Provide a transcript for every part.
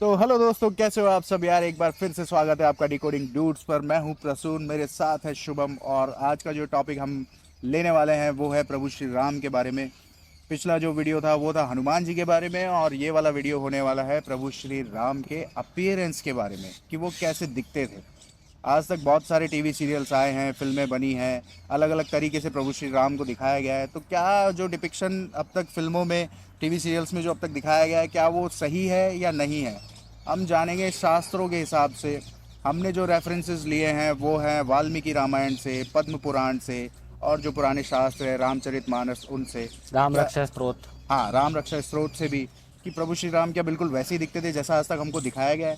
तो हेलो दोस्तों, कैसे हो आप सब यार। एक बार फिर से स्वागत है आपका डिकोडिंग ड्यूड्स पर। मैं हूं प्रसून, मेरे साथ है शुभम। और आज का जो टॉपिक हम लेने वाले हैं वो है प्रभु श्री राम के बारे में। पिछला जो वीडियो था वो था हनुमान जी के बारे में, और ये वाला वीडियो होने वाला है प्रभु श्री राम के अपीयरेंस के बारे में, कि वो कैसे दिखते थे। आज तक बहुत सारे टीवी सीरियल्स आए हैं, फिल्में बनी हैं, अलग अलग तरीके से प्रभु श्री राम को दिखाया गया है। तो क्या जो डिपिक्शन अब तक फिल्मों में, टीवी सीरियल्स में जो अब तक दिखाया गया है, क्या वो सही है या नहीं है, हम जानेंगे शास्त्रों के हिसाब से। हमने जो रेफरेंसेस लिए हैं वो हैं वाल्मीकि रामायण से, पद्म पुराण से, और जो पुराने शास्त्र है रामचरितमानस उनसे, राम क्या रक्षा स्त्रोत। हाँ राम रक्षा स्त्रोत से भी, कि प्रभु श्री राम क्या बिल्कुल वैसे ही दिखते थे जैसा आज तक हमको दिखाया गया है।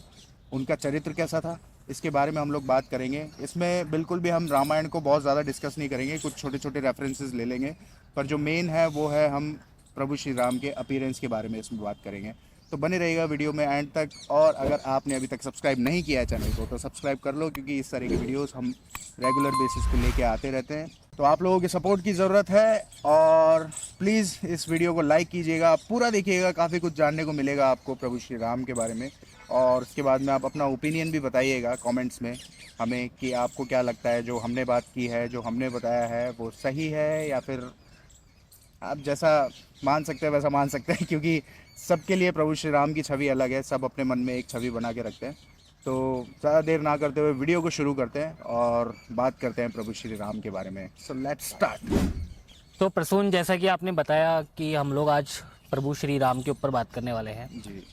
उनका चरित्र कैसा था, इसके बारे में हम लोग बात करेंगे। इसमें बिल्कुल भी हम रामायण को बहुत ज़्यादा डिस्कस नहीं करेंगे, कुछ छोटे छोटे रेफरेंसेस ले लेंगे, पर जो मेन है वो है हम प्रभु श्री राम के अपीयरेंस के बारे में इसमें बात करेंगे। तो बने रहेगा वीडियो में एंड तक। और अगर आपने अभी तक सब्सक्राइब नहीं किया है चैनल को तो सब्सक्राइब कर लो, क्योंकि इस तरह की वीडियोस हम रेगुलर बेसिस पे लेके आते रहते हैं। तो आप लोगों के सपोर्ट की ज़रूरत है, और प्लीज़ इस वीडियो को लाइक कीजिएगा, पूरा देखिएगा, काफ़ी कुछ जानने को मिलेगा आपको प्रभु श्री राम के बारे में। और उसके बाद में आप अपना ओपिनियन भी बताइएगा कमेंट्स में हमें, कि आपको क्या लगता है जो हमने बात की है, जो हमने बताया है वो सही है, या फिर आप जैसा मान सकते हैं वैसा मान सकते हैं, क्योंकि सबके लिए प्रभु श्री राम की छवि अलग है, सब अपने मन में एक छवि बना के रखते हैं। तो ज़्यादा देर ना करते हुए वीडियो को शुरू करते हैं और बात करते हैं प्रभु श्री राम के बारे में। So let's start. तो प्रसून, जैसा कि आपने बताया कि हम लोग आज प्रभु श्री राम के ऊपर बात करने वाले हैं। जी।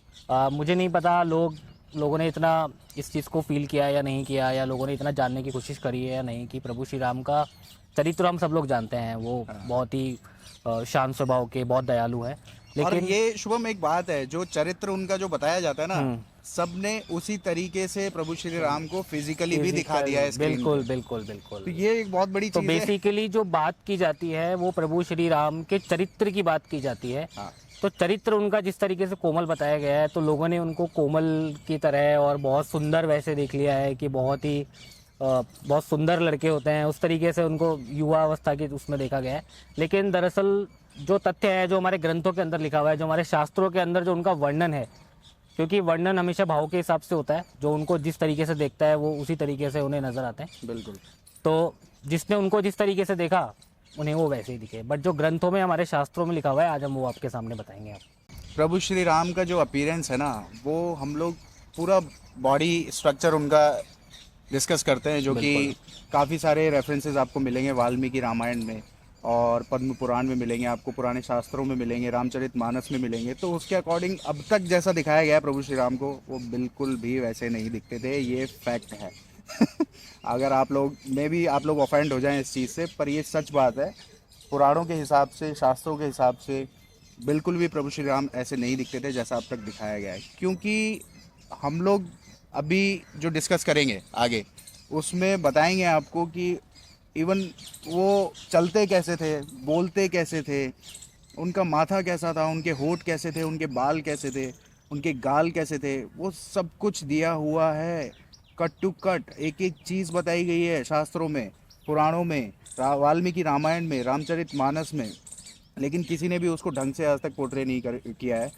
मुझे नहीं पता लोगों ने इतना इस चीज़ को फील किया या नहीं किया, या लोगों ने इतना जानने की कोशिश करी है या नहीं, कि प्रभु श्री राम का चरित्र हम सब लोग जानते हैं। वो बहुत ही शांत स्वभाव के, बहुत दयालु है। और लेकिन ये शुभम एक बात है, जो चरित्र उनका जो बताया जाता है ना, सबने उसी तरीके से प्रभु श्री राम को फिजिकली भी दिखा दिया है स्क्रीन बिल्कुल पे। बिल्कुल बिल्कुल। तो ये एक बहुत बड़ी तो चीज़ है। बेसिकली जो बात की जाती है वो प्रभु श्री राम के चरित्र की बात की जाती है। हाँ। तो चरित्र उनका जिस तरीके से कोमल बताया गया है, तो लोगों ने उनको कोमल की तरह और बहुत सुंदर वैसे देख लिया है, कि बहुत सुंदर लड़के होते हैं, उस तरीके से उनको युवा अवस्था के उसमें देखा गया है। लेकिन दरअसल जो तथ्य है, जो हमारे ग्रंथों के अंदर लिखा हुआ है, जो हमारे शास्त्रों के अंदर जो उनका वर्णन है, क्योंकि वर्णन हमेशा भाव के हिसाब से होता है, जो उनको जिस तरीके से देखता है वो उसी तरीके से उन्हें नजर आते हैं। बिल्कुल। तो जिसने उनको जिस तरीके से देखा उन्हें वो वैसे ही दिखे। बट जो ग्रंथों में, हमारे शास्त्रों में लिखा हुआ है, आज हम वो आपके सामने बताएंगे। आप प्रभु श्री राम का जो अपीयरेंस है ना, वो हम लोग पूरा बॉडी स्ट्रक्चर उनका डिस्कस करते हैं, जो कि काफ़ी सारे रेफरेंसेस आपको मिलेंगे वाल्मीकि रामायण में, और पद्म पुराण में मिलेंगे आपको, पुराने शास्त्रों में मिलेंगे, रामचरितमानस में मिलेंगे। तो उसके अकॉर्डिंग अब तक जैसा दिखाया गया है प्रभु श्री राम को, वो बिल्कुल भी वैसे नहीं दिखते थे, ये फैक्ट है। अगर आप लोग आप लोग ऑफेंड हो जाएं इस चीज़ से, पर ये सच बात है। पुराणों के हिसाब से, शास्त्रों के हिसाब से बिल्कुल भी प्रभु श्री राम ऐसे नहीं दिखते थे जैसा अब तक दिखाया गया है। क्योंकि हम लोग अभी जो डिस्कस करेंगे आगे, उसमें बताएंगे आपको कि इवन वो चलते कैसे थे, बोलते कैसे थे, उनका माथा कैसा था, उनके होठ कैसे थे, उनके बाल कैसे थे, उनके गाल कैसे थे, वो सब कुछ दिया हुआ है। कट टू कट एक एक चीज़ बताई गई है शास्त्रों में, पुराणों में, वाल्मीकि रामायण में, रामचरितमानस में। लेकिन किसी ने भी उसको ढंग से आज तक पोर्ट्रे नहीं किया है।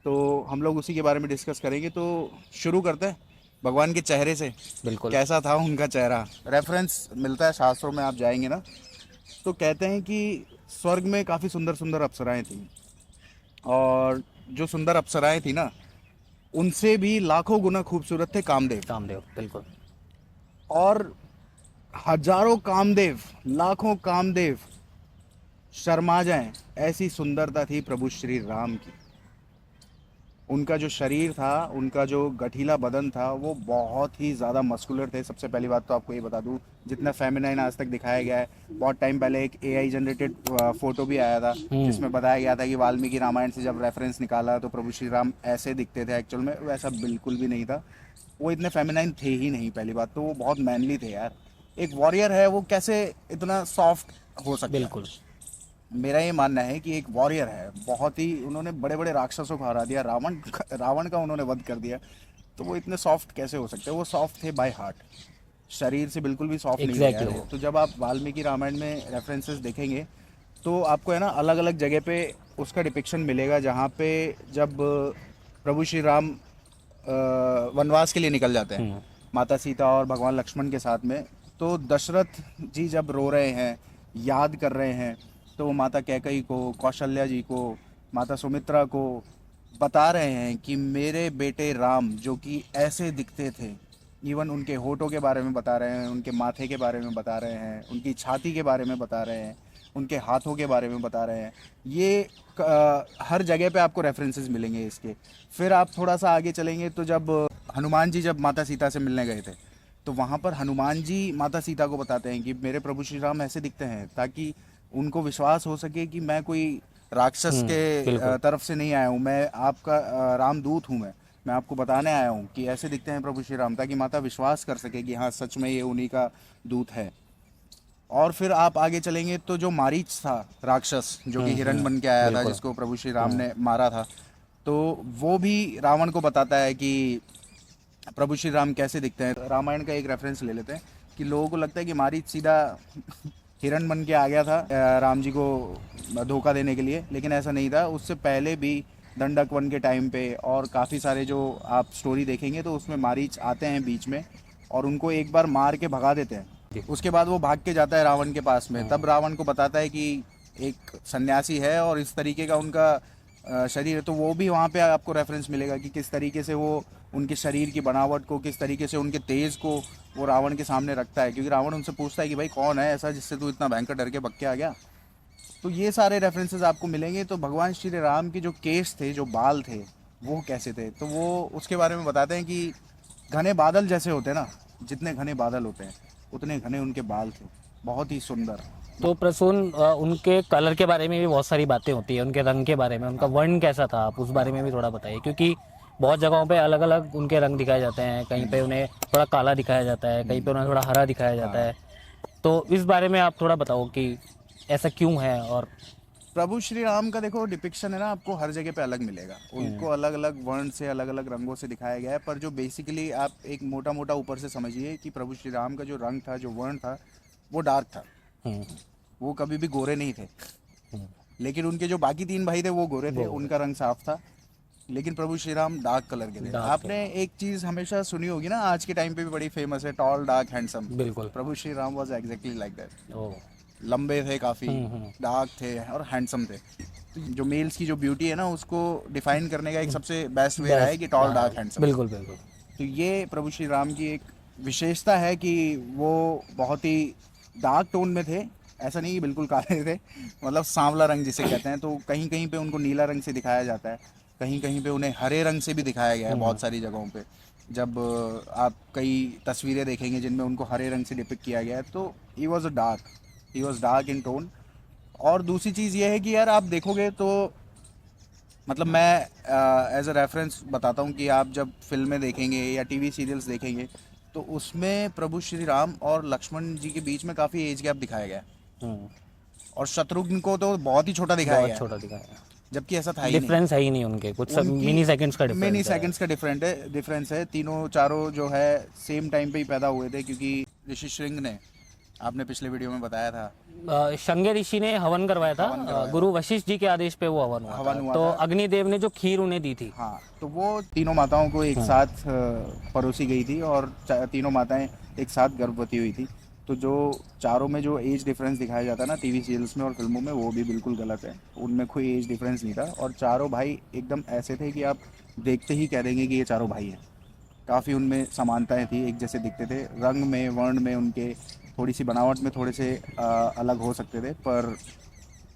तो हम लोग उसी के बारे में डिस्कस करेंगे। तो शुरू करते हैं भगवान के चेहरे से। बिल्कुल। कैसा था उनका चेहरा। रेफरेंस मिलता है शास्त्रों में, आप जाएंगे ना तो कहते हैं कि स्वर्ग में काफ़ी सुंदर सुंदर अप्सराएं थीं, और जो सुंदर अप्सराएं थी ना, उनसे भी लाखों गुना खूबसूरत थे कामदेव। कामदेव, बिल्कुल। और हजारों कामदेव, लाखों कामदेव शर्मा जाएं, ऐसी सुंदरता थी प्रभु श्री राम की। उनका जो शरीर था, उनका जो गठीला बदन था, वो बहुत ही ज़्यादा मस्कुलर थे। सबसे पहली बात तो आपको ये बता दूं, जितना फेमिनाइन आज तक दिखाया गया है, बहुत टाइम पहले एक एआई जनरेटेड फोटो भी आया था, जिसमें बताया गया था कि वाल्मीकि रामायण से जब रेफरेंस निकाला तो प्रभु श्री राम ऐसे दिखते थे। एक्चुअल में वैसा बिल्कुल भी नहीं था, वो इतने फेमिनाइन थे ही नहीं। पहली बात तो वो बहुत मैनली थे यार। एक वॉरियर है, वो कैसे इतना सॉफ्ट हो सकता है। बिल्कुल। मेरा ये मानना है कि एक वॉरियर है, बहुत ही, उन्होंने बड़े बड़े राक्षसों को हरा दिया, रावण का उन्होंने वध कर दिया। तो वो इतने सॉफ्ट कैसे हो सकते हैं। वो सॉफ्ट थे बाय हार्ट, शरीर से बिल्कुल भी सॉफ्ट नहीं Exactly. है। तो जब आप वाल्मीकि रामायण में रेफरेंसेस देखेंगे तो आपको है ना अलग अलग जगह पे उसका डिपिक्शन मिलेगा, जहाँ पे जब प्रभु श्री राम वनवास के लिए निकल जाते हम्म। हैं माता सीता और भगवान लक्ष्मण के साथ में, तो दशरथ जी जब रो रहे हैं, याद कर रहे हैं, तो वो माता कैकई को, कौशल्या जी को, माता सुमित्रा को बता रहे हैं कि मेरे बेटे राम जो कि ऐसे दिखते थे, इवन उनके होठों के बारे में बता रहे हैं, उनके माथे के बारे में बता रहे हैं, उनकी छाती के बारे में बता रहे हैं, उनके हाथों के बारे में बता रहे हैं। ये हर जगह पे आपको रेफरेंसेस मिलेंगे इसके। फिर आप थोड़ा सा आगे चलेंगे तो जब हनुमान जी जब माता सीता से मिलने गए थे, तो वहाँ पर हनुमान जी माता सीता को बताते हैं कि मेरे प्रभु श्री राम ऐसे दिखते हैं, ताकि उनको विश्वास हो सके कि मैं कोई राक्षस के बिल्कुल। तरफ से नहीं आया हूँ, मैं आपका रामदूत हूँ। मैं आपको बताने आया हूँ कि ऐसे दिखते हैं प्रभु श्री राम, ताकि माता विश्वास कर सके कि हाँ सच में ये उन्हीं का दूत है। और फिर आप आगे चलेंगे तो जो मारीच था राक्षस, जो कि हिरण बन के आया था, बिल्कुल। जिसको प्रभु श्री राम ने मारा था, तो वो भी रावण को बताता है कि प्रभु श्री राम कैसे दिखते हैं। रामायण का एक रेफरेंस ले लेते हैं कि लोगों को लगता है कि मारीच सीधा हिरण बन के आ गया था राम जी को धोखा देने के लिए, लेकिन ऐसा नहीं था। उससे पहले भी दंडक वन के टाइम पे और काफ़ी सारे जो आप स्टोरी देखेंगे तो उसमें मारीच आते हैं बीच में और उनको एक बार मार के भगा देते हैं। उसके बाद वो भाग के जाता है रावण के पास में, तब रावण को बताता है कि एक सन्यासी है और इस तरीके का उनका शरीर है। तो वो भी वहाँ पे आपको रेफरेंस मिलेगा कि किस तरीके से वो उनके शरीर की बनावट को, किस तरीके से उनके तेज को वो रावण के सामने रखता है, क्योंकि रावण उनसे पूछता है कि भाई कौन है ऐसा जिससे तू इतना भयंकर डर के भग के आ गया। तो ये सारे रेफरेंसेस आपको मिलेंगे। तो भगवान श्री राम के जो केश थे, जो बाल थे, वो कैसे थे, तो वो उसके बारे में बताते हैं कि घने बादल जैसे होते हैं ना, जितने घने बादल होते हैं उतने घने उनके बाल थे, बहुत ही सुंदर। तो प्रसून उनके कलर के बारे में भी बहुत सारी बातें होती है, उनके रंग के बारे में, उनका वर्ण कैसा था, आप उस बारे में भी थोड़ा बताइए, क्योंकि बहुत जगहों पे अलग अलग उनके रंग दिखाए जाते हैं। कहीं पे उन्हें थोड़ा काला दिखाया जाता है, कहीं पे उन्हें थोड़ा हरा दिखाया जाता है। तो इस बारे में आप थोड़ा बताओ कि ऐसा क्यों है। और प्रभु श्री राम का देखो डिपिक्शन है ना, आपको हर जगह पे अलग मिलेगा। उनको अलग अलग वर्ण से, अलग अलग रंगों से दिखाया गया है, पर जो बेसिकली आप एक मोटा मोटा ऊपर से समझिए कि प्रभु श्री राम का जो रंग था, जो वर्ण था, वो डार्क था। वो कभी भी गोरे नहीं थे। लेकिन उनके जो बाकी तीन भाई थे वो गोरे थे, उनका रंग साफ था। लेकिन प्रभु श्री राम डार्क कलर के थे। आपने एक चीज हमेशा सुनी होगी ना, आज के टाइम पे भी बड़ी फेमस है, टॉल डार्क हैंडसम। बिल्कुल। Prabhu Shri Ram was exactly like that. ओ, लंबे थे काफी, डार्क थे और हैंडसम थे। तो जो मेल्स की जो ब्यूटी है ना, उसको डिफाइन करने का एक सबसे बेस्ट वे है कि टॉल डार्क हैंडसम। बिल्कुल बिल्कुल। तो ये प्रभु श्री राम की एक विशेषता है कि वो बहुत ही डार्क टोन में थे। ऐसा नहीं कि बिल्कुल काले थे, मतलब सांवला रंग जिसे कहते हैं। तो कहीं कहीं पे उनको नीला रंग से दिखाया जाता है, कहीं कहीं पे उन्हें हरे रंग से भी दिखाया गया है बहुत सारी जगहों पे। जब आप कई तस्वीरें देखेंगे जिनमें उनको हरे रंग से डिपिक्ट किया गया है, तो he was dark in tone. और दूसरी चीज़ ये है कि यार आप देखोगे तो मतलब मैं एज अ रेफरेंस बताता हूँ कि आप जब फिल्में देखेंगे या टीवी सीरियल्स देखेंगे तो उसमें प्रभु श्री राम और लक्ष्मण जी के बीच में काफ़ी एज गैप दिखाया गया है। और शत्रुघ्न को तो बहुत ही छोटा दिखाया बहुत गया है, छोटा दिखाया, जबकि ऐसा था ही नहीं। डिफरेंस है ही नहीं उनके, कुछ सब उनकी मिनी सेकंड्स का डिफरेंस मिनी है। सेकंड्स का डिफरेंस है। तीनों चारों जो है सेम टाइम पे ही पैदा हुए थे, क्योंकि ऋषि श्रृंग ने, आपने पिछले वीडियो में बताया था, शंगे ऋषि ने हवन करवाया था, गुरु वशिष्ठ जी के आदेश पे वो हवन हुआ था। तो अग्निदेव ने जो खीर उन्हें दी थी। हाँ, तो वो तीनों माताओं को एक साथ परोसी गई थी और तीनों माताएं एक साथ गर्भवती हुई थी। तो जो चारों में जो एज डिफरेंस दिखाया जाता है ना टीवी सीरियल्स में और फिल्मों में, वो भी बिल्कुल गलत है। उनमें कोई एज डिफरेंस नहीं था और चारों भाई एकदम ऐसे थे कि आप देखते ही कह देंगे कि ये चारों भाई हैं। काफ़ी उनमें समानताएं थी, एक जैसे दिखते थे। रंग में, वर्ण में, उनके थोड़ी सी बनावट में थोड़े से अलग हो सकते थे, पर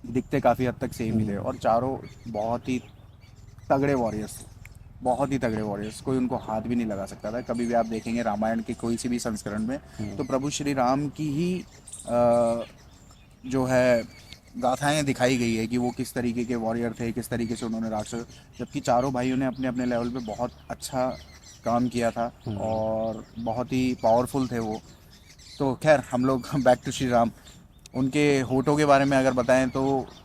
दिखते काफ़ी हद तक सेम ही थे। और चारों बहुत ही तगड़े वॉरियर्स, बहुत ही तगड़े वॉरियर्स, कोई उनको हाथ भी नहीं लगा सकता था। कभी भी आप देखेंगे रामायण के कोई सी भी संस्करण में तो प्रभु श्री राम की ही जो है गाथाएं दिखाई गई है कि वो किस तरीके के वॉरियर थे, किस तरीके से उन्होंने राक्षस, जबकि चारों भाइयों ने अपने अपने लेवल पे बहुत अच्छा काम किया था और बहुत ही पावरफुल थे वो। तो खैर हम लोग बैक टू श्री राम। उनके होठों के बारे में अगर बताएं तो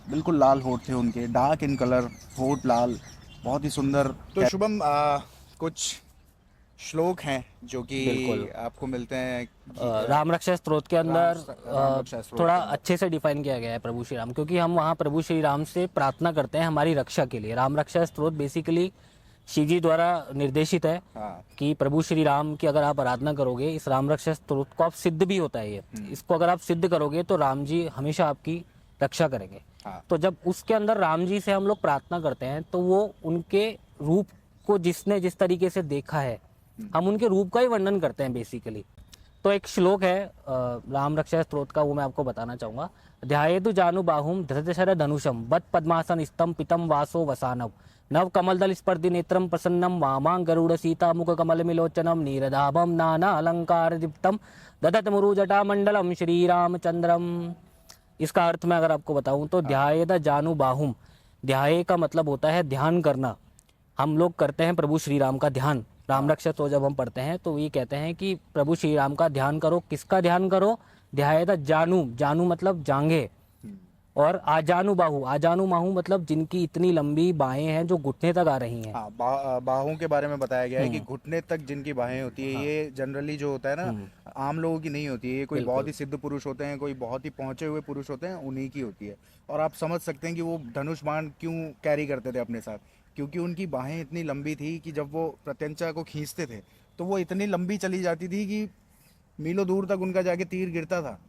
बिल्कुल लाल होठ थे उनके, डार्क इन कलर, होठ लाल, बहुत ही सुंदर। तो शुभम कुछ श्लोक हैं जो कि आपको मिलते हैं राम रक्षा स्तोत्र के अंदर राम रक्षा स्तोत्र थोड़ा के अंदर। अच्छे से डिफाइन किया गया है प्रभु श्री राम, क्योंकि हम वहाँ प्रभु श्री राम से प्रार्थना करते हैं हमारी रक्षा के लिए। राम रक्षा स्तोत्र बेसिकली शिव जी द्वारा निर्देशित है हाँ कि प्रभु श्री राम की अगर आप आराधना करोगे, इस राम रक्षा स्तोत्र को आप सिद्ध भी होता है ये, इसको अगर आप सिद्ध करोगे तो राम जी हमेशा आपकी रक्षा करेंगे। हाँ तो जब उसके अंदर राम जी से हम लोग प्रार्थना करते हैं तो वो उनके रूप को जिसने जिस तरीके से देखा है, हम उनके रूप का ही वर्णन करते हैं बेसिकली। तो एक श्लोक है राम रक्षा स्तोत्र का, वो मैं आपको बताना चाहूंगा। ध्यायेतु जानुबाहुम धृतशर धनुषम बत पद्मासन स्तम पितम वासो वसानव नव कमलदल स्पर्धि नेत्रम प्रसन्नम वामां गरुड़ सीता मुख कमल मिलोचनम नीरदाभम नाना अलंकार दीप्तम ददत मुरु जटा मंडलम श्री रामचंद्रम। इसका अर्थ मैं अगर आपको बताऊं तो ध्यायेत जानुबाहुम, ध्याये का मतलब होता है ध्यान करना। हम लोग करते हैं प्रभु श्री राम का ध्यान, राम रक्षा तो जब हम पढ़ते हैं तो ये कहते हैं कि प्रभु श्री राम का ध्यान करो। किसका ध्यान करो? ध्यायेत जानु, जानु मतलब जांघे, और आजानु बाहु, आजानु बाहु मतलब जिनकी इतनी लंबी बाहें हैं जो घुटने तक आ रही हैं। हाँ, बाहों के बारे में बताया गया है कि घुटने तक जिनकी बाहें होती है, ये जनरली जो होता है ना आम लोगों की नहीं होती है, ये कोई बहुत ही सिद्ध पुरुष होते हैं, कोई बहुत ही पहुंचे हुए पुरुष होते हैं, उन्हीं की होती है। और आप समझ सकते हैं कि वो धनुष बाण क्यों कैरी करते थे अपने साथ, क्योंकि उनकी बाहें इतनी लंबी थी कि जब वो प्रत्यंचा को खींचते थे तो वो इतनी लंबी चली जाती थी कि मीलों दूर तक उनका जाके तीर गिरता था।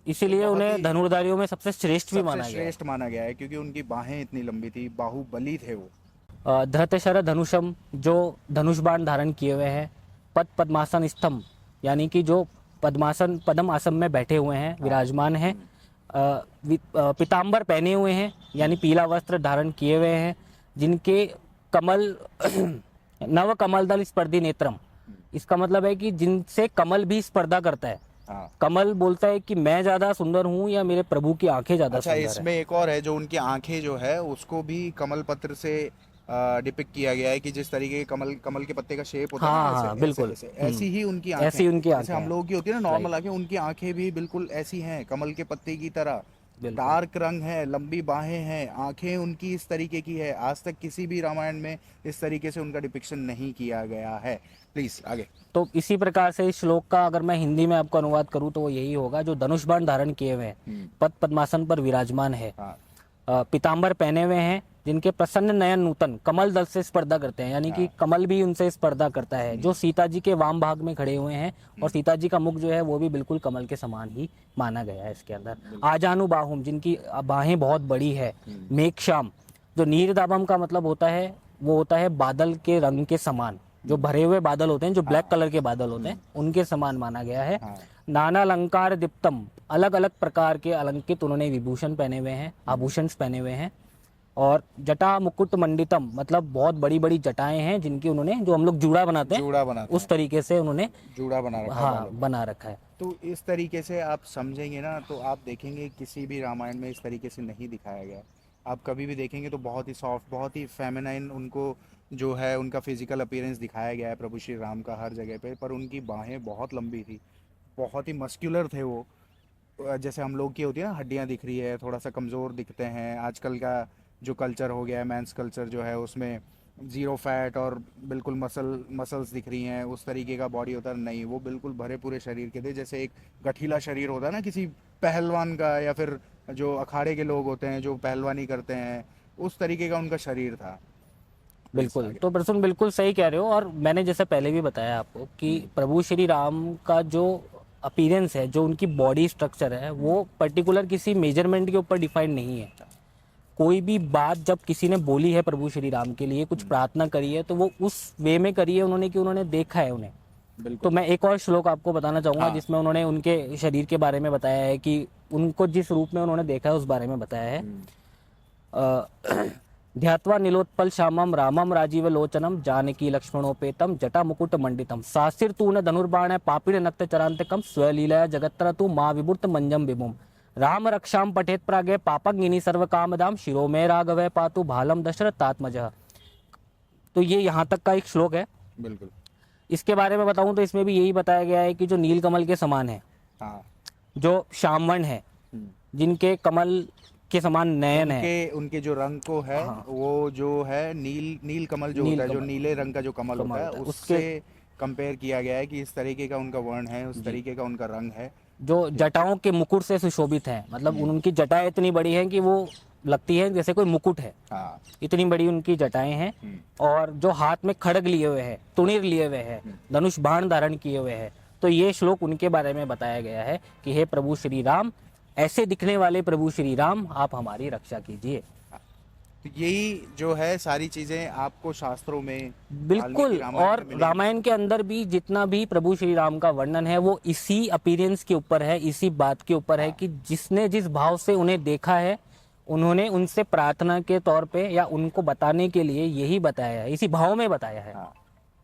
इसीलिए उन्हें धनुर्धारियों में सबसे श्रेष्ठ भी सबसे माना गया है। श्रेष्ठ माना गया है क्योंकि उनकी बाहें इतनी लंबी थी, बाहुबली थे वो। धृतशर धनुषम, जो धनुष बाण धारण किए हुए हैं। पद पद्मासन स्तंभ, यानी कि जो पद्मासन पद्म आसन में बैठे हुए हैं, विराजमान हैं। पीताम्बर पहने हुए हैं, यानी पीला वस्त्र धारण किए हुए हैं, जिनके कमल नव कमलदल स्पर्धी नेत्रम, इसका मतलब है कि जिनसे कमल भी स्पर्धा करता है। हाँ। कमल बोलता है कि मैं ज्यादा सुंदर हूँ या मेरे प्रभु की आंखें ज्यादा अच्छा, सुंदर है। इसमें एक और है, जो उनकी आंखें जो है उसको भी कमल पत्र से डिपिक्ट किया गया है कि जिस तरीके के कमल के पत्ते का शेप होता है हाँ, ना, हाँ, ऐसे, बिल्कुल। ऐसे, ऐसी ही उनकी आंखें, ऐसी उनकी जैसे आंखें हम हैं। लोगों की होती है ना नॉर्मल आंखें, उनकी आंखें भी बिल्कुल ऐसी हैं, कमल के पत्ते की तरह। बिल्कुल। डार्क रंग है, लंबी बाहें हैं, आंखें उनकी इस तरीके की है। आज तक किसी भी रामायण में इस तरीके से उनका डिपिक्शन नहीं किया गया है। प्लीज आगे। तो इसी प्रकार से इस श्लोक का अगर मैं हिंदी में आपको अनुवाद करूं तो वो यही होगा, जो धनुष बाण धारण किए हुए हैं, पद पद्मासन पर विराजमान है, हाँ। पीताम्बर पहने हुए हैं, जिनके प्रसन्न नयन नूतन कमल दल से स्पर्धा करते हैं, यानी कि कमल भी उनसे स्पर्धा करता है, जो सीता जी के वाम भाग में खड़े हुए हैं, और सीता जी का मुख जो है वो भी बिल्कुल कमल के समान ही माना गया है इसके अंदर। आजानु बाहुम, जिनकी बाहें बहुत बड़ी है। मेघश्याम, जो नीरदाभम का मतलब होता है वो होता है बादल के रंग के समान, जो भरे हुए बादल होते हैं, जो ब्लैक कलर के बादल होते हैं, उनके समान माना गया है। नाना अलंकार दीप्तम, अलग अलग प्रकार के अलंकित उन्होंने विभूषण पहने हुए हैं, आभूषण पहने हुए हैं। और जटा मुकुट मंडितम, मतलब बहुत बड़ी बड़ी जटाएं हैं जिनकी उन्होंने, जो हम लोग जूड़ा बनाते हैं, जूड़ा बनाते उस तरीके से उन्होंने जूड़ा बना रखा है हाँ बालों का। बना रखा है। तो इस तरीके से आप समझेंगे ना तो आप देखेंगे किसी भी रामायण में इस तरीके से नहीं दिखाया गया है। आप कभी भी देखेंगे तो बहुत ही सॉफ्ट, बहुत ही फेमिनाइन उनको जो है उनका फिजिकल अपीयरेंस दिखाया गया है प्रभु श्री राम का हर जगह पे। पर उनकी बाहें बहुत लंबी थी, बहुत ही मस्कुलर थे वो। जैसे हम लोग की होती है ना, हड्डियां दिख रही है, थोड़ा सा कमज़ोर दिखते हैं। आजकल का जो कल्चर हो गया है, मेंस कल्चर जो है, उसमें ज़ीरो फैट और बिल्कुल मसल्स दिख रही हैं, उस तरीके का बॉडी होता है। नहीं, वो बिल्कुल भरे पूरे शरीर के थे, जैसे एक गठीला शरीर होता है ना किसी पहलवान का, या फिर जो अखाड़े के लोग होते हैं जो पहलवानी करते हैं, उस तरीके का उनका शरीर था। बिल्कुल। तो प्रसून बिल्कुल सही कह रहे हो। और मैंने जैसे पहले भी बताया आपको कि प्रभु श्री राम का जो अपीयरेंस है, जो उनकी बॉडी स्ट्रक्चर है, वो पर्टिकुलर किसी मेजरमेंट के ऊपर डिफाइंड नहीं है। कोई भी बात जब किसी ने बोली है प्रभु श्री राम के लिए, कुछ प्रार्थना करी है, तो वो उस वे में करी है उन्होंने कि उन्होंने देखा है उन्हें। तो मैं एक और श्लोक आपको बताना चाहूंगा जिसमें उन्होंने उनके शरीर के बारे में बताया है कि उनको जिस रूप में उन्होंने देखा है उस बारे में बताया है। ध्यात्वा नीलोत्पल श्यामम रामम राजीव लोचनम जानकी लक्ष्मणोपेतम जटा मुकुट मंडितम सासिर तून धनुर्बाण पापिण नक्त चरांतकम स्वलीला जगत्र तू माँ विभूत मंजम विभुम राम रक्षाम पठेत प्रागे पापंगिनी सर्व कामदाम शिरो में राघव पातु भालम दशरथात्मज। तो ये यहाँ तक का एक श्लोक है। बिल्कुल। इसके बारे में बताऊं तो इसमें भी यही बताया गया है कि जो नीलकमल के समान है, हाँ। जो श्यामवर्ण है, जिनके कमल के समान नयन है, उनके जो रंग को है, वो जो है नील कमल जो होता है, जो नीले रंग का जो कमल होता है, उससे कंपेयर किया गया है कि इस तरीके का उनका वर्ण है, उस तरीके का उनका रंग है। जो जटाओं के मुकुट से सुशोभित हैं, मतलब उनकी जटाएं इतनी बड़ी हैं कि वो लगती है जैसे कोई मुकुट है, हाँ। इतनी बड़ी उनकी जटाएं हैं। और जो हाथ में खड़ग लिए हुए हैं, तुणीर लिए हुए हैं, धनुष बाण धारण किए हुए हैं। तो ये श्लोक उनके बारे में बताया गया है कि हे प्रभु श्री राम, ऐसे दिखने वाले प्रभु श्री राम, आप हमारी रक्षा कीजिए। तो यही जो है सारी चीजें आपको शास्त्रों में, वाल्मीकि बिल्कुल, रामायण और में मिलेंगी। रामायण के अंदर भी जितना भी प्रभु श्री राम का वर्णन है वो इसी अपीयरेंस के ऊपर है, इसी बात के ऊपर है कि जिसने जिस भाव से उन्हें देखा है, उन्होंने उनसे प्रार्थना के तौर पे या उनको बताने के लिए यही बताया है, इसी भाव में बताया है। हाँ।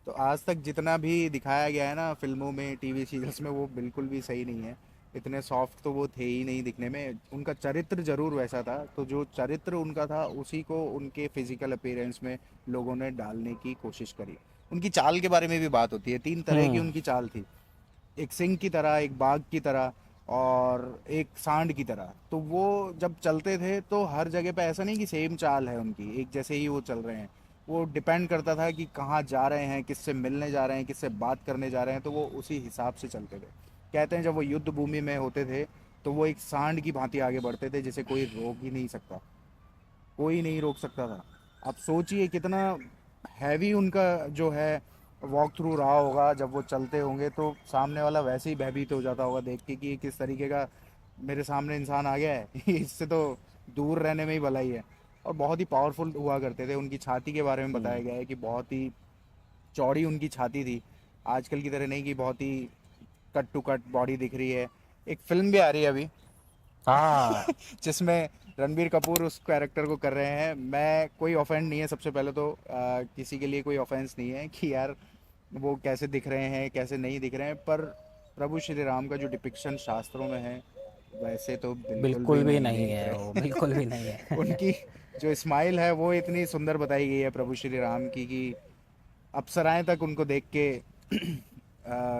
तो आज तक जितना भी दिखाया गया है ना फिल्मों में, टीवी सीरियल्स में, वो बिल्कुल भी सही नहीं है। इतने सॉफ्ट तो वो थे ही नहीं दिखने में। उनका चरित्र जरूर वैसा था, तो जो चरित्र उनका था उसी को उनके फिजिकल अपीयरेंस में लोगों ने डालने की कोशिश करी। उनकी चाल के बारे में भी बात होती है, 3 तरह की उनकी चाल थी। एक सिंह की तरह, एक बाघ की तरह, और एक सांड की तरह। तो वो जब चलते थे तो हर जगह पे ऐसा नहीं कि सेम चाल है उनकी, एक जैसे ही वो चल रहे हैं। वो डिपेंड करता था कि कहाँ जा रहे हैं, किससे मिलने जा रहे हैं, किससे बात करने जा रहे हैं, तो वो उसी हिसाब से चलते थे। कहते हैं जब वो युद्ध भूमि में होते थे तो वो एक सांड की भांति आगे बढ़ते थे, जिसे कोई रोक ही नहीं सकता, कोई नहीं रोक सकता था। आप सोचिए कितना हैवी उनका जो है वॉक थ्रू रहा होगा। जब वो चलते होंगे तो सामने वाला वैसे ही भयभीत हो जाता होगा देख के कि ये किस तरीके का मेरे सामने इंसान आ गया है इससे तो दूर रहने में ही भलाई है। और बहुत ही पावरफुल हुआ करते थे। उनकी छाती के बारे में बताया गया है कि बहुत ही चौड़ी उनकी छाती थी, आजकल की तरह नहीं कि बहुत ही कट टू कट बॉडी दिख रही है। एक फिल्म भी आ रही है अभी हाँ जिसमें रणबीर कपूर उस कैरेक्टर को कर रहे हैं। मैं, कोई ऑफेंड नहीं है, सबसे पहले तो किसी के लिए कोई ऑफेंस नहीं है कि यार वो कैसे दिख रहे हैं कैसे नहीं दिख रहे हैं, पर प्रभु श्री राम का जो डिपिक्शन शास्त्रों में है वैसे तो बिल्कुल भी नहीं दिख है रहे। वो, बिल्कुल भी नहीं है। उनकी जो स्माइल है वो इतनी सुंदर बताई गई है प्रभु श्री राम की कि अप्सराएं तक उनको देख के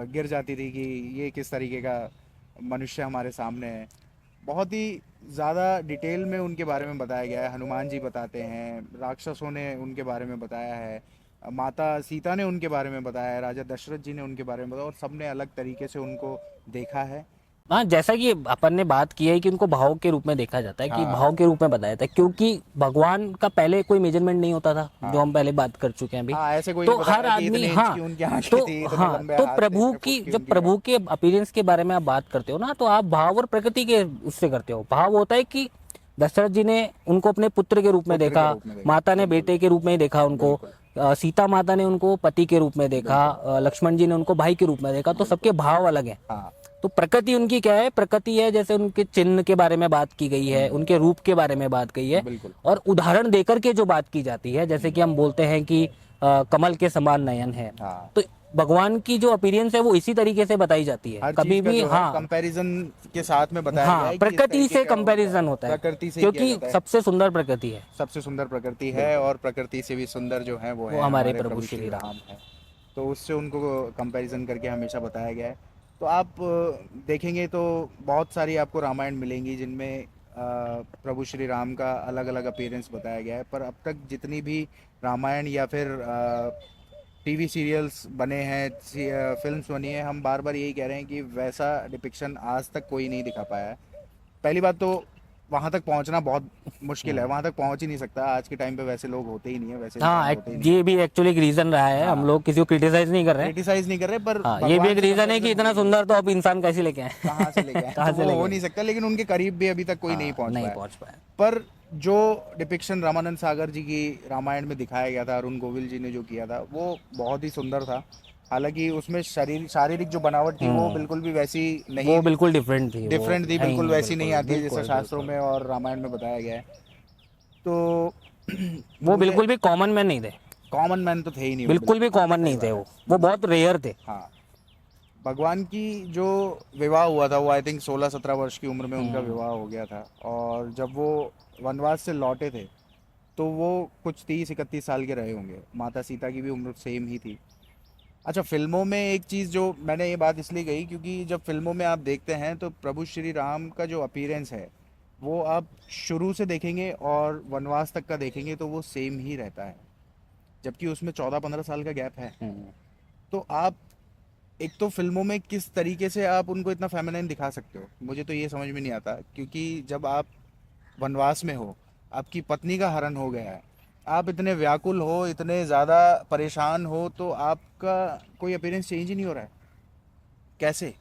गिर जाती थी कि ये किस तरीके का मनुष्य हमारे सामने है। बहुत ही ज़्यादा डिटेल में उनके बारे में बताया गया है। हनुमान जी बताते हैं, राक्षसों ने उनके बारे में बताया है, माता सीता ने उनके बारे में बताया है, राजा दशरथ जी ने उनके बारे में बताया, और सबने अलग तरीके से उनको देखा है। हाँ, जैसा कि अपन ने बात की है कि उनको भाव के रूप में देखा जाता है, कि हाँ। भाव के रूप में बताया जाता है, क्योंकि भगवान का पहले कोई मेजरमेंट नहीं होता था, जो हम पहले बात कर चुके हैं अभी। हाँ, ऐसे कोई तो नहीं हर बताया कि आदमी, इतने इंच की उनकी आंखें तो थी, इतने हाँ, लंबे तो हाथ थे, प्रभु इतने की, फुट जब उनकी प्रभु के अपीयरेंस के बारे में आप बात करते हो ना, तो आप भाव और प्रकृति के उससे करते हो। भाव होता है कि दशरथ जी ने उनको अपने पुत्र के रूप में पुत्र के देखा, रूप में देखा, माता ने बिल्कुल। बेटे के रूप में देखा उनको, सीता माता ने उनको पति के रूप में देखा, लक्ष्मण जी ने उनको भाई के रूप में देखा। तो सबके भाव अलग हैं। हाँ। तो प्रकृति उनकी क्या है? प्रकृति है, जैसे उनके चिन्ह के बारे में बात की गई है, उनके रूप के बारे में बात की है, बिल्कुल। और उदाहरण देकर के जो बात की जाती है, जैसे कि हम बोलते हैं कि कमल के समान नयन है। हाँ। तो भगवान की जो अपीयरेंस है वो इसी तरीके से बताई जाती है, हर कभी चीज का भी। जो है हाँ, कंपैरिजन के साथ में बताया गया हाँ, है कि इस प्रकृति तरीके से का होता कंपैरिजन होता है, प्रकृति से ही किया क्योंकि जाता है। सबसे सुंदर प्रकृति है, सबसे सुंदर प्रकृति है, और प्रकृति से भी सुंदर जो है वो है हमारे हमारे प्रभु प्रभु श्री श्री राम। राम है। तो उससे उनको कंपैरिजन करके हमेशा बताया गया है। तो आप देखेंगे तो बहुत सारी आपको रामायण मिलेंगी जिनमें प्रभु श्री राम का अलग अलग अपीयरेंस बताया गया है। पर अब तक जितनी भी रामायण या फिर टीवी सीरियल्स बने हैं, फिल्म्स बनी है, हम बार बार यही कह रहे हैं कि वैसा डिपिक्शन आज तक कोई नहीं दिखा पाया है। पहली बात तो वहां तक पहुंचना बहुत मुश्किल है, वहां तक पहुंच ही नहीं सकता। आज के टाइम पे वैसे लोग होते ही नहीं है, वैसे हाँ, इंसान होते ही नहीं। ये भी एक्चुअली एक रीजन रहा है। हम लोग किसी को क्रिटिसाइज नहीं कर रहे हैं। क्रिटिसाइज नहीं कर रहे, पर हाँ, ये भी भगवान एक से रीजन है कि comparison इतना सुंदर तो अब इंसान कैसे लेके आए? कहाँ से लेके आए? कहाँ तो से वो लेके हो आए? नहीं सकता, लेकिन उनके करीब भी अभी तक कोई नहीं पहुंच नहीं पाया। पहुंच पाया। पर जो डिपिक्शन रामानंद सागर जी की रामायण में दिखाया गया था, अरुण गोविल जी ने जो किया था, वो बहुत ही सुंदर था। हालांकि उसमें शारीरिक जो बनावट थी वो बिल्कुल भी वैसी नहीं, वो बिल्कुल डिफरेंट थी, डिफरेंट थी, है ही बिल्कुल नहीं, वैसी नहीं आती है जैसे बिल्कुल, शास्त्रों बिल्कुल। में और रामायण में बताया गया है। तो वो मुझे बिल्कुल भी कॉमन मैन नहीं थे, कॉमन मैन तो थे ही नहीं वो, बिल्कुल भी कॉमन नहीं थे। वो बहुत रेयर थे। हाँ। भगवान की जो विवाह हुआ था वो आई थिंक 16-17 वर्ष की उम्र में उनका विवाह हो गया था। और जब वो वनवास से लौटे थे तो वो कुछ 30-31 साल के रहे होंगे। माता सीता की भी उम्र सेम ही थी। अच्छा, फिल्मों में एक चीज़ जो मैंने ये बात इसलिए कही क्योंकि जब फिल्मों में आप देखते हैं तो प्रभु श्री राम का जो अपीयरेंस है वो आप शुरू से देखेंगे और वनवास तक का देखेंगे तो वो सेम ही रहता है, जबकि उसमें 14-15 साल का गैप है। तो आप एक तो फिल्मों में किस तरीके से आप उनको इतना फेमिनाइन दिखा सकते हो, मुझे तो ये समझ में नहीं आता। क्योंकि जब आप वनवास में हो, आपकी पत्नी का हरण हो गया है, आप इतने व्याकुल हो, इतने ज़्यादा परेशान हो, तो आपका कोई अपीयरेंस चेंज ही नहीं हो रहा है, कैसे?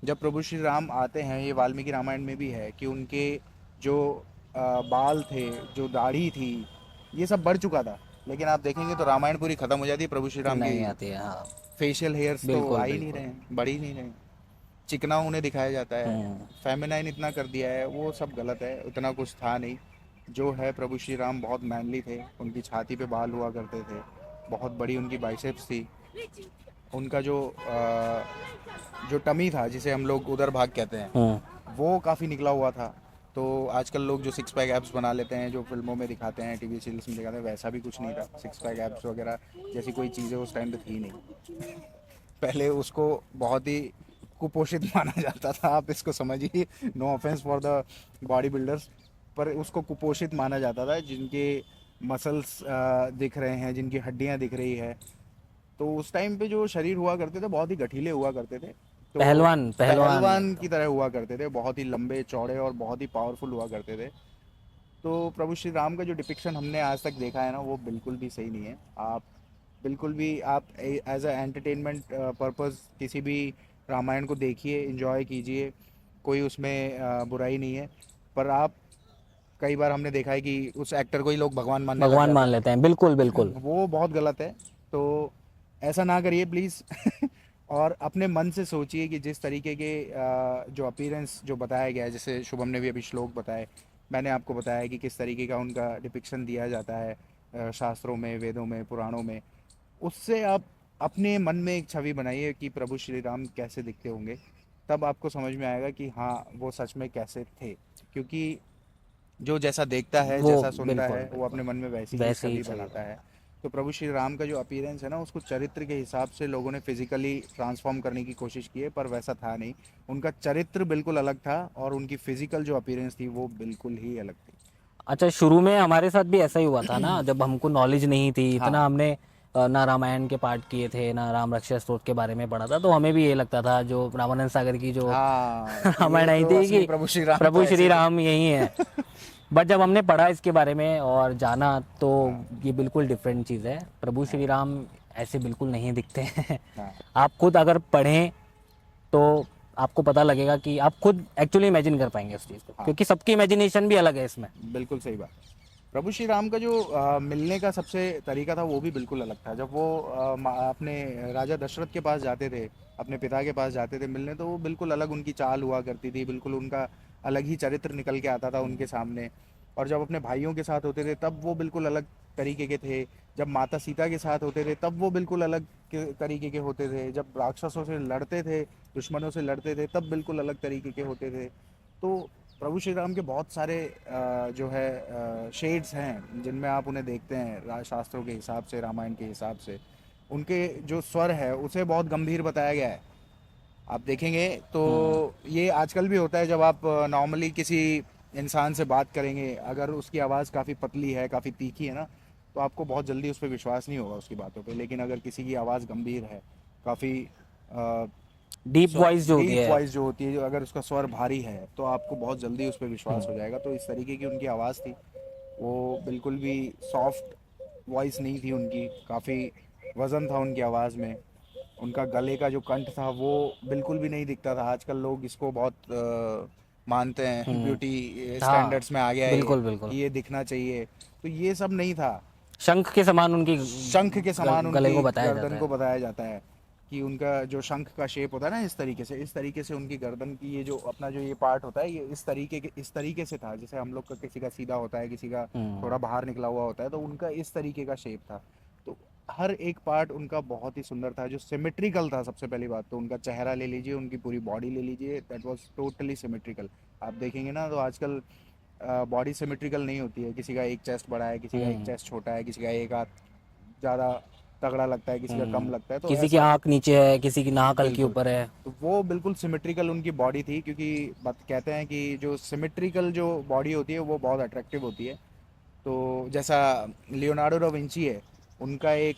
जब प्रभु श्री राम आते हैं, ये वाल्मीकि रामायण में भी है कि उनके जो बाल थे, जो दाढ़ी थी, ये सब बढ़ चुका था। लेकिन आप देखेंगे तो रामायण पूरी खत्म हो जाती है, प्रभु श्री राम की नहीं आती है, हाँ। फेशियल हेयर्स तो आ बिल्कुल ही नहीं रहे बिल्कुल। हैं, बढ़ ही नहीं रहे हैं, चिकना उन्हें दिखाया जाता है, हम्म। फेमिनाइन इतना कर दिया है, वो सब गलत है। उतना कुछ था नहीं। जो है, प्रभु श्री राम बहुत मैनली थे, उनकी छाती पे बाल हुआ करते थे, बहुत बड़ी उनकी बाइसेप्स थी, उनका जो टमी था, जिसे हम लोग उदर भाग कहते हैं, हम्म। वो काफ़ी निकला हुआ था। तो आजकल लोग जो सिक्स पैक एब्स बना लेते हैं, जो फिल्मों में दिखाते हैं, टीवी सीरियल्स में दिखाते हैं, वैसा भी कुछ नहीं था। सिक्स पैक एब्स वगैरह जैसी कोई चीज़ें उस टाइम पे थी नहीं। पहले उसको बहुत ही कुपोषित माना जाता था, आप इसको समझिए, no offence for the bodybuilders, पर उसको कुपोषित माना जाता था। जिनके मसल्स दिख रहे हैं, जिनकी हड्डियां दिख रही है, तो उस टाइम पे जो शरीर हुआ करते थे बहुत ही गठीले हुआ करते थे। तो पहलवान पहलवान पहलवान की एकदम। तरह हुआ करते थे, बहुत ही लंबे चौड़े और बहुत ही पावरफुल हुआ करते थे। तो प्रभु श्री राम का जो डिपिक्शन हमने आज तक देखा है ना, वो बिल्कुल भी सही नहीं है। आप बिल्कुल भी, आप एज अ एंटरटेनमेंट पर्पस किसी भी रामायण को देखिए, एंजॉय कीजिए, कोई उसमें बुराई नहीं है। पर आप, कई बार हमने देखा है कि उस एक्टर को ही लोग भगवान मानने लग भगवान जाते मान लेते हैं, बिल्कुल बिल्कुल। हैं, वो बहुत गलत है। तो ऐसा ना करिए प्लीज़। और अपने मन से सोचिए कि जिस तरीके के जो अपीयरेंस जो बताया गया है, जैसे शुभम ने भी अभी श्लोक बताए, मैंने आपको बताया कि किस तरीके का उनका डिपिक्शन दिया जाता है शास्त्रों में, वेदों में, पुराणों में, उससे आप अपने मन में एक छवि बनाइए कि प्रभु श्री राम कैसे दिखते होंगे। तब आपको समझ में आएगा कि हाँ, वो सच में कैसे थे। क्योंकि जो जैसा देखता है, वो जैसा सुनता बिल्कुल है, वो बिल्कुल अपने मन में वैसी ही वैसे ही छवि छवि बनाता बनता है। है। तो प्रभु श्री राम का जो अपीयरेंस है ना, उसको चरित्र के हिसाब से लोगों ने फिजिकली ट्रांसफॉर्म करने की कोशिश की है, पर वैसा था नहीं। उनका चरित्र बिल्कुल अलग था, और उनकी फिजिकल जो अपीयरेंस थी वो बिल्कुल ही अलग थी। अच्छा, शुरू में हमारे साथ भी ऐसा ही हुआ था ना, जब हमको नॉलेज नहीं थी इतना, हाँ, हमने ना रामायण के पाठ किए थे ना राम रक्षा स्तोत्र के बारे में पढ़ा था, तो हमें भी ये लगता था जो रामानंद सागर की जो हाँ, कि ये रामायण आई तो थी असली कि प्रभु श्री राम तो प्रभु श्री ऐसे थे। राम यही है। बट जब हमने पढ़ा इसके बारे में और जाना, तो हाँ, ये बिल्कुल डिफरेंट चीज़ है। प्रभु हाँ, श्री राम ऐसे बिल्कुल नहीं दिखते हैं। हाँ, आप खुद अगर पढ़ें तो आपको पता लगेगा कि आप खुद एक्चुअली इमेजिन कर पाएंगे उस चीज़ को, हाँ, क्योंकि सबकी इमेजिनेशन भी अलग है इसमें। बिल्कुल सही बात। प्रभु श्री राम का जो मिलने का सबसे तरीका था, वो भी बिल्कुल अलग था। जब वो अपने राजा दशरथ के पास जाते थे, अपने पिता के पास जाते थे मिलने, तो वो बिल्कुल अलग उनकी चाल हुआ करती थी, बिल्कुल उनका अलग ही चरित्र निकल के आता था उनके सामने। और जब अपने भाइयों के साथ होते थे, तब वो बिल्कुल अलग तरीके के थे। जब माता सीता के साथ होते थे, तब वो बिल्कुल अलग तरीके के होते थे। जब राक्षसों से लड़ते थे, दुश्मनों से लड़ते थे, तब बिल्कुल अलग तरीके के होते थे। तो प्रभु श्री राम के बहुत सारे जो है शेड्स हैं, जिनमें आप उन्हें देखते हैं शास्त्रों के हिसाब से, रामायण के हिसाब से। उनके जो स्वर है, उसे बहुत गंभीर बताया गया है। आप देखेंगे तो हम्म। ये आजकल भी होता है, जब आप नॉर्मली किसी इंसान से बात करेंगे, अगर उसकी आवाज़ काफ़ी पतली है, काफ़ी तीखी है ना, तो आपको बहुत जल्दी उस पर विश्वास नहीं होगा उसकी बातों पे। लेकिन अगर किसी की आवाज़ गंभीर है, काफ़ी डीप वॉइस जो होती डीप है। वॉइस जो होती है, जो अगर उसका स्वर भारी है, तो आपको बहुत जल्दी उस पर विश्वास हो जाएगा। तो इस तरीके की उनकी आवाज़ थी। वो बिल्कुल भी सॉफ्ट वॉइस नहीं थी उनकी, काफ़ी वज़न था उनकी आवाज़ में। उनका गले का जो कंठ था, वो बिल्कुल भी नहीं दिखता था। आजकल लोग इसको बहुत मानते हैं, हम्म। ब्यूटी हाँ, स्टैंडर्ड्स में आ गया है ये, बिल्कुल बिल्कुल। कि ये दिखना चाहिए। तो ये सब नहीं था। शंख के समान उनकी शंख के समान गले उनकी को बताया जाता गर्दन को है। बताया जाता है, कि उनका जो शंख का शेप होता है ना, इस तरीके से उनकी गर्दन की, ये जो अपना जो ये पार्ट होता है, ये इस तरीके से था। जैसे हम लोग का किसी का सीधा होता है, किसी का हम्म। थोड़ा बाहर निकला हुआ होता है, तो उनका इस तरीके का शेप था। तो हर एक पार्ट उनका बहुत ही सुंदर था, जो सिमेट्रिकल था। सबसे पहली बात तो उनका चेहरा ले लीजिए, उनकी पूरी बॉडी ले लीजिए, दैट वाज टोटली सिमेट्रिकल। आप देखेंगे ना, तो आजकल बॉडी सिमेट्रिकल नहीं होती है। किसी का एक चेस्ट बड़ा है, किसी का एक हम्म। चेस्ट छोटा है, किसी का एक हाथ ज़्यादा तगड़ा लगता है, किसी का कम लगता है, तो किसी की ऐसा। आंख नीचे है, किसी की नाक हल्की बिल्कुल। ऊपर है। तो वो बिल्कुल सिमेट्रिकल उनकी बॉडी थी, क्योंकि बात कहते हैं कि जो सिमेट्रिकल जो बॉडी होती है, वो बहुत अट्रैक्टिव होती है। तो जैसा लियोनार्डो डा विंची है, उनका एक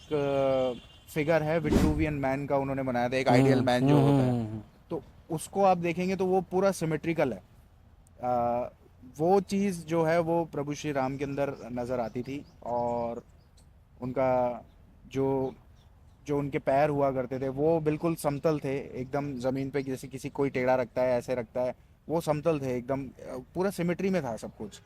फिगर है विट्रूवियन मैन का, उन्होंने बनाया था, एक आइडियल मैन जो होता है, तो उसको आप देखेंगे तो वो पूरा सिमेट्रिकल है। आ, वो चीज़ जो है वो प्रभु श्री राम के अंदर नज़र आती थी। और उनका जो जो उनके पैर हुआ करते थे वो बिल्कुल समतल थे, एकदम ज़मीन पे, जैसे किसी कोई टेढ़ा रखता है ऐसे रखता है, वो समतल थे एकदम, पूरा सिमेट्री में था सब कुछ।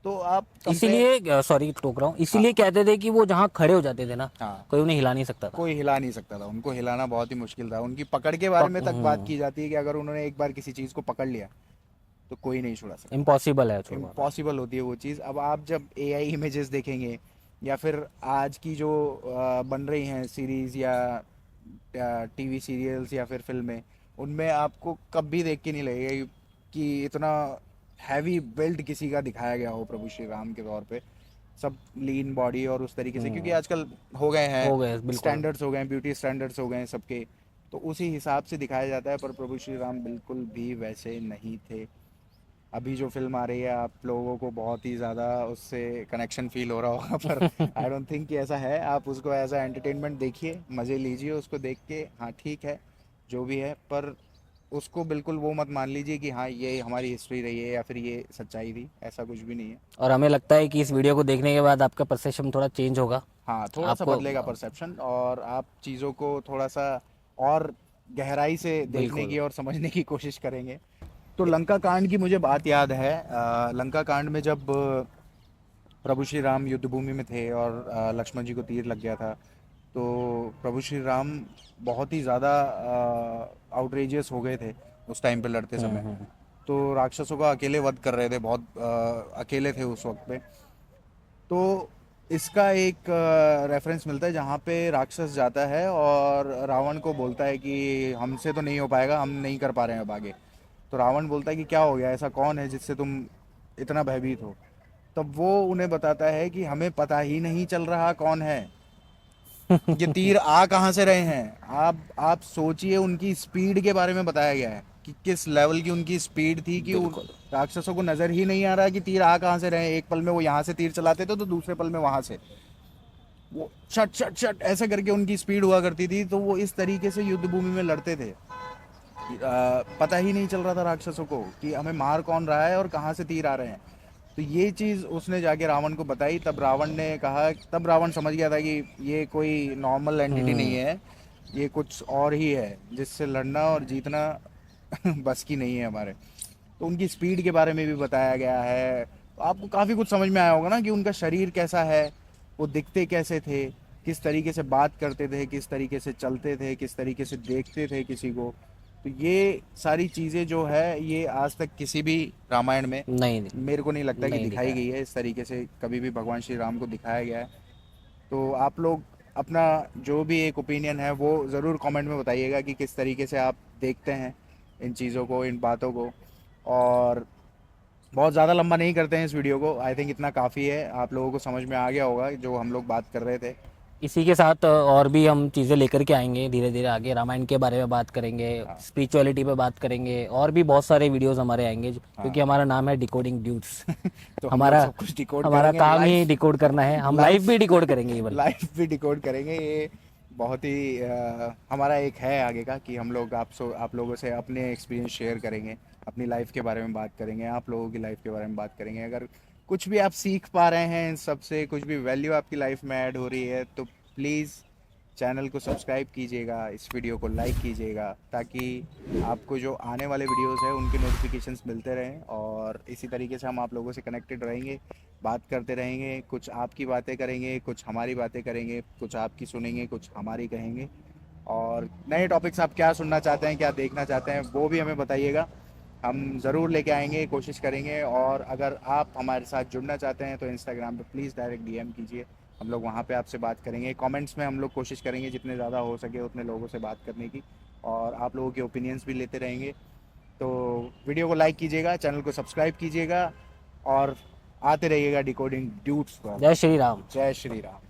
तो आप कंपेयर। इसीलिए सॉरी टोक रहा हूँ, हाँ इसीलिए कहते थे कि वो जहाँ खड़े हो जाते थे ना, हाँ, कोई उन्हें हिला नहीं सकता था। कोई हिला नहीं सकता था, उनको हिलाना बहुत ही मुश्किल था। उनकी पकड़ के बारे में तक बात की जाती है कि अगर उन्होंने एक बार किसी चीज़ को पकड़ लिया तो कोई नहीं छुड़ा सकता। इम्पॉसिबल है छुड़वाना। इम्पॉसिबल होती है वो चीज़। अब आप जब एआई इमेजेस देखेंगे या फिर आज की जो बन रही हैं सीरीज़ या टीवी सीरियल्स या फिर फिल्में, उनमें आपको कभी देख के नहीं लगेगा कि इतना हैवी बिल्ड किसी का दिखाया गया हो प्रभु श्री राम के तौर पे। सब लीन बॉडी और उस तरीके से, क्योंकि आजकल हो गए हो गए हैं, बिल्कुल। स्टैंडर्ड्स हो गए हैं, ब्यूटी स्टैंडर्ड्स हो गए हैं सबके, तो उसी हिसाब से दिखाया जाता है। पर प्रभु श्री राम बिल्कुल भी वैसे नहीं थे। अभी जो फिल्म आ रही है आप लोगों को बहुत ही ज़्यादा उससे कनेक्शन फील हो रहा होगा, पर आई डोंट थिंक कि ऐसा है। आप उसको एज अ एंटरटेनमेंट देखिए, मज़े लीजिए उसको देख के, हाँ ठीक है जो भी है, पर उसको बिल्कुल वो मत मान लीजिए कि हाँ ये हमारी हिस्ट्री रही है या फिर ये सच्चाई थी, ऐसा कुछ भी नहीं है। और हमें लगता है कि इस वीडियो को देखने के बाद आपका परसेप्शन थोड़ा चेंज होगा। हाँ, थोड़ा सा आपको बदलेगा परसेप्शन, और आप चीज़ों को थोड़ा सा और गहराई से देखने बिल्कुल। की और समझने की कोशिश करेंगे। तो लंका कांड की मुझे बात याद है। लंका कांड में जब प्रभु श्री राम युद्ध भूमि में थे और लक्ष्मण जी को तीर लग गया था, तो प्रभु श्री राम बहुत ही ज़्यादा आउटरेजियस हो गए थे उस टाइम पे लड़ते समय। तो राक्षसों का अकेले वध कर रहे थे, बहुत अकेले थे उस वक्त पे। तो इसका एक रेफरेंस मिलता है जहाँ पे राक्षस जाता है और रावण को बोलता है कि हमसे तो नहीं हो पाएगा, हम नहीं कर पा रहे हैं अब आगे। तो रावण बोलता है कि क्या हो गया, ऐसा कौन है जिससे तुम इतना भयभीत हो। तब वो उन्हें बताता है कि हमें पता ही नहीं चल रहा कौन है, ये तीर आ कहाँ से रहे हैं। आप सोचिए, उनकी स्पीड के बारे में बताया गया है कि किस लेवल की उनकी स्पीड थी कि बिल्कुल। राक्षसों को नजर ही नहीं आ रहा कि तीर आ कहाँ से रहे हैं। एक पल में वो यहाँ से तीर चलाते थे तो दूसरे पल में वहां से वो शट शट शट ऐसे करके उनकी स्पीड हुआ करती थी। तो वो इस तरीके से युद्ध भूमि में लड़ते थे, पता ही नहीं चल रहा था राक्षसों को कि हमें मार कौन रहा है और कहाँ से तीर आ रहे हैं। तो ये चीज़ उसने जाके रावण को बताई, तब रावण ने कहा, तब रावण समझ गया था कि ये कोई नॉर्मल एंटिटी नहीं है, ये कुछ और ही है जिससे लड़ना और जीतना बस की नहीं है हमारे। तो उनकी स्पीड के बारे में भी बताया गया है। तो आपको काफ़ी कुछ समझ में आया होगा ना कि उनका शरीर कैसा है, वो दिखते कैसे थे, किस तरीके से बात करते थे, किस तरीके से चलते थे, किस तरीके से देखते थे किसी को। तो ये सारी चीज़ें जो है ये आज तक किसी भी रामायण में नहीं मेरे को नहीं लगता कि नहीं दिखाई दिखाया। गई है इस तरीके से, कभी भी भगवान श्री राम को दिखाया गया है। तो आप लोग अपना जो भी एक ओपिनियन है वो ज़रूर कमेंट में बताइएगा कि किस तरीके से आप देखते हैं इन चीज़ों को, इन बातों को। और बहुत ज़्यादा लंबा नहीं करते हैं इस वीडियो को, आई थिंक इतना काफ़ी है, आप लोगों को समझ में आ गया होगा जो हम लोग बात कर रहे थे। इसी के साथ और भी हम चीज़ें लेकर के आएंगे धीरे धीरे आगे। रामायण के बारे में बात करेंगे, स्पिरिचुअलिटी पे बात करेंगे, और भी बहुत सारे वीडियोस हमारे आएंगे, क्योंकि हमारा नाम है डिकोडिंग ड्यूड्स। तो हमारा सब कुछ डिकोड हमारा करेंगे, काम ही लाइफ डिकोड करना है। हम लाइफ भी डिकोड करेंगे इवन। लाइफ भी डिकोड करेंगे। ये बहुत ही हमारा एक है आगे का कि हम लोग आप लोगों से अपने एक्सपीरियंस शेयर करेंगे, अपनी लाइफ के बारे में बात करेंगे, आप लोगों की लाइफ के बारे में बात करेंगे। अगर कुछ भी आप सीख पा रहे हैं इन सब से, कुछ भी वैल्यू आपकी लाइफ में ऐड हो रही है, तो प्लीज़ चैनल को सब्सक्राइब कीजिएगा, इस वीडियो को लाइक कीजिएगा, ताकि आपको जो आने वाले वीडियोस है उनके नोटिफिकेशंस मिलते रहें। और इसी तरीके से हम आप लोगों से कनेक्टेड रहेंगे, बात करते रहेंगे, कुछ आपकी बातें करेंगे, कुछ हमारी बातें करेंगे, कुछ आपकी सुनेंगे, कुछ हमारी कहेंगे। और नए टॉपिक्स आप क्या सुनना चाहते हैं, क्या देखना चाहते हैं, वो भी हमें बताइएगा, हम ज़रूर लेके आएंगे, कोशिश करेंगे। और अगर आप हमारे साथ जुड़ना चाहते हैं तो इंस्टाग्राम पे प्लीज़ डायरेक्ट डीएम कीजिए, हम लोग वहाँ पे आपसे बात करेंगे। कमेंट्स में हम लोग कोशिश करेंगे जितने ज़्यादा हो सके उतने लोगों से बात करने की, और आप लोगों के ओपिनियंस भी लेते रहेंगे। तो वीडियो को लाइक कीजिएगा, चैनल को सब्सक्राइब कीजिएगा, और आते रहिएगा डिकोडिंग ड्यूड्स पर। जय श्री राम। जय श्री राम।